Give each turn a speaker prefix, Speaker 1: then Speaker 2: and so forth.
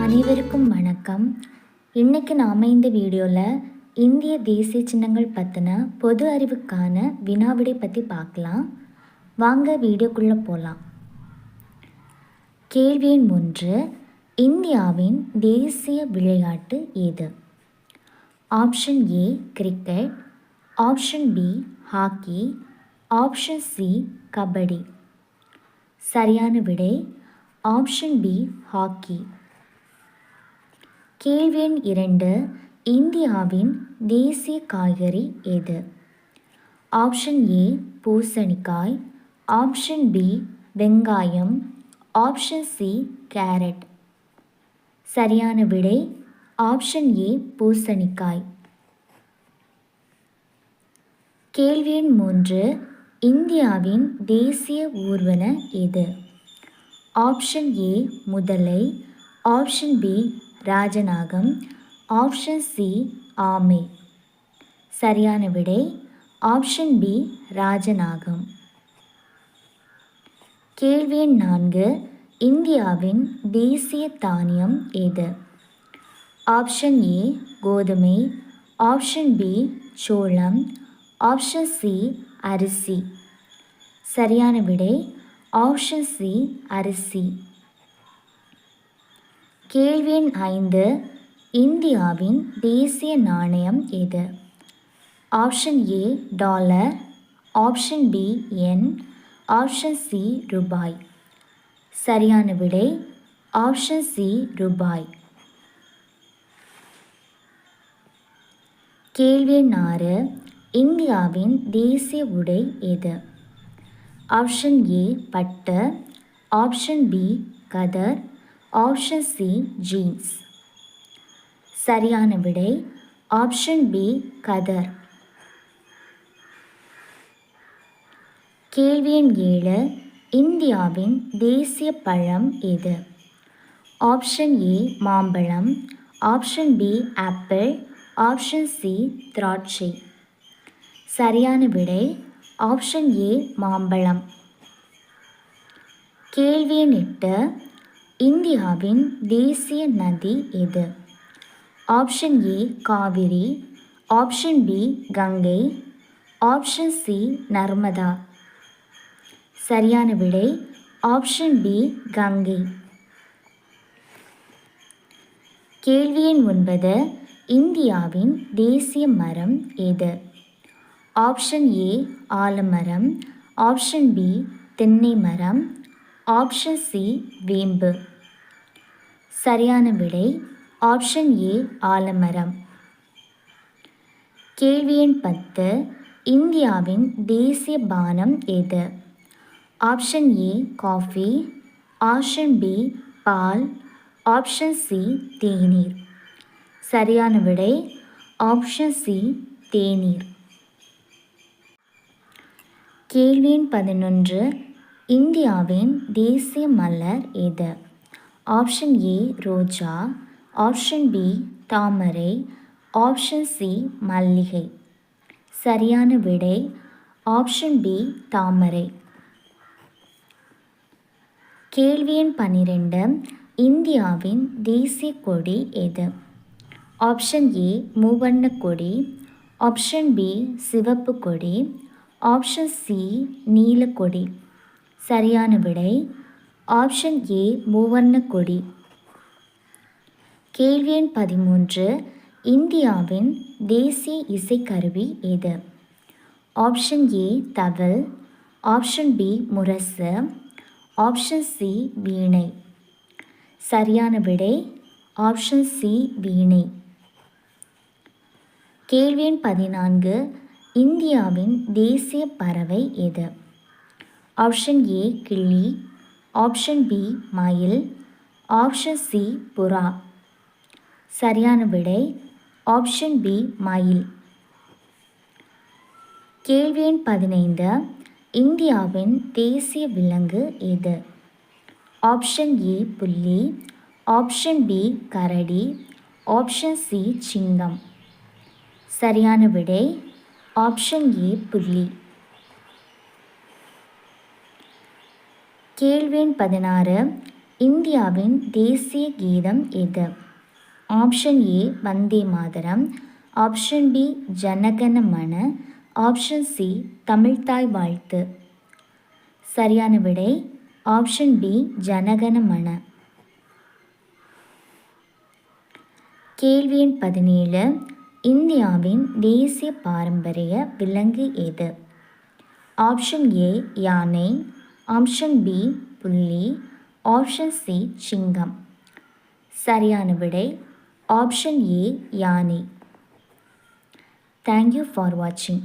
Speaker 1: அனைவருக்கும் வணக்கம். இன்றைக்கி நாம் இந்த வீடியோவில் இந்திய தேசிய சின்னங்கள் பற்றின பொது அறிவுக்கான வினாவிடை பற்றி பார்க்கலாம். வாங்க வீடியோக்குள்ளே போகலாம். கேள்வி எண் 1. இந்தியாவின் தேசிய விளையாட்டு எது? Option A cricket, option B hockey, option C kabaddi. சரியான விடை ஆப்ஷன் பி ஹாக்கி. கேள்வி எண் 2. இந்தியாவின் தேசிய காய்கறி எது? ஆப்ஷன் ஏ பூசணிக்காய், ஆப்ஷன் பி வெங்காயம், ஆப்ஷன் சி கேரட். சரியான விடை ஆப்ஷன் ஏ பூசணிக்காய். கேள்வி எண் 3. இந்தியாவின் தேசிய ஊர்வன எது? ஆப்ஷன் ஏ முதலை, ஆப்ஷன் பி ராஜநாகம், ஆப்ஷன் சி ஆமை. சரியான விடை ஆப்ஷன் பி ராஜநாகம். கேள்வி எண் 4. இந்தியாவின் தேசிய தானியம் எது? ஆப்ஷன் ஏ கோதுமை, ஆப்ஷன் பி சோளம், ஆப்ஷன் சி அரிசி. சரியான விடை ஆப்ஷன் சி அரிசி. கேள்வி எண் 5. இந்தியாவின் தேசிய நாணயம் எது? Option A dollar, option B yen, option C ரூபாய். சரியான விடை ஆப்ஷன் சி ரூபாய். கேள்வி எண் 6. இந்தியாவின் தேசிய உடை எது? ஆப்ஷன் ஏ பட்டு, ஆப்ஷன் பி கதர், ஆப்ஷன் சி ஜீன்ஸ். சரியான விடை ஆப்ஷன் பி கதர். கேள்வி எண் 7. இந்தியாவின் தேசிய பழம் எது? ஆப்ஷன் ஏ மாம்பழம், option B apple, option C திராட்சை. சரியான விடை ஆப்ஷன் ஏ மாம்பழம். கேள்வி எண் 8. இந்தியாவின் தேசிய நதி எது? Option A Kaveri, option B Ganga, option C Narmada. சரியான விடை ஆப்ஷன் பி கங்கை. கேள்வி எண் 9. இந்தியாவின் தேசிய மரம் எது? ஆப்ஷன் ஏ ஆலமரம், ஆப்ஷன் பி தென்னை மரம், ஆப்ஷன் சி வேம்பு. சரியான விடை ஆப்ஷன் ஏ ஆலமரம். கேள்வி எண் 10. இந்தியாவின் தேசிய பானம் எது? Option A coffee, option B பால், ஆப்ஷன் சி தேநீர். சரியான விடை ஆப்ஷன் சி தேநீர். கேள்வி எண் 11. இந்தியாவின் தேசிய மலர் எது? ஆப்ஷன் ஏ ரோஜா, ஆப்ஷன் பி தாமரை, ஆப்ஷன் சி மல்லிகை. சரியான விடை ஆப்ஷன் பி தாமரை. கேள்வி எண் 12. இந்தியாவின் தேசிய கொடி எது? ஆப்ஷன் ஏ மூவண்ண கொடி, ஆப்ஷன் பி சிவப்பு கொடி, ஆப்ஷன் சி நீலக்கொடி. சரியான விடை ஆப்ஷன் ஏ மூவண்ண கொடி. கேள்வி எண் 13. இந்தியாவின் தேசிய இசைக்கருவி எது? ஆப்ஷன் ஏ தவில், ஆப்ஷன் பி முரசு, ஆப்ஷன் சி வீணை. சரியான விடை ஆப்ஷன் சி வீணை. கேள்வி எண் 14. இந்தியாவின் தேசிய பறவை எது? ஆப்ஷன் ஏ கிளி, ஆப்ஷன் பி மயில், ஆப்ஷன் சி புறா. சரியான விடை ஆப்ஷன் பி மயில். கேள்வி எண் 15. இந்தியாவின் தேசிய விலங்கு எது? ஆப்ஷன் ஏ புலி, ஆப்ஷன் பி கரடி, ஆப்ஷன் சி சிங்கம். சரியான விடை ஆப்ஷன் ஏ புலி. கேள்வி எண் 16. இந்தியாவின் தேசிய கீதம் எது? Option A Vande Mataram, option B Janagana Mana, option C தமிழ்த்தாய் வாழ்த்து. சரியான விடை ஆப்ஷன் பி ஜனகண மன. கேள்வி எண் 17. இந்தியாவின் தேசிய பாரம்பரிய விலங்கு எது? ஆப்ஷன் ஏ யானை, ஆப்ஷன் பி புலி, ஆப்ஷன் சி சிங்கம். சரியான விடை ஆப்ஷன் ஏ யானை. தேங்க்யூ ஃபார் வாட்சிங்.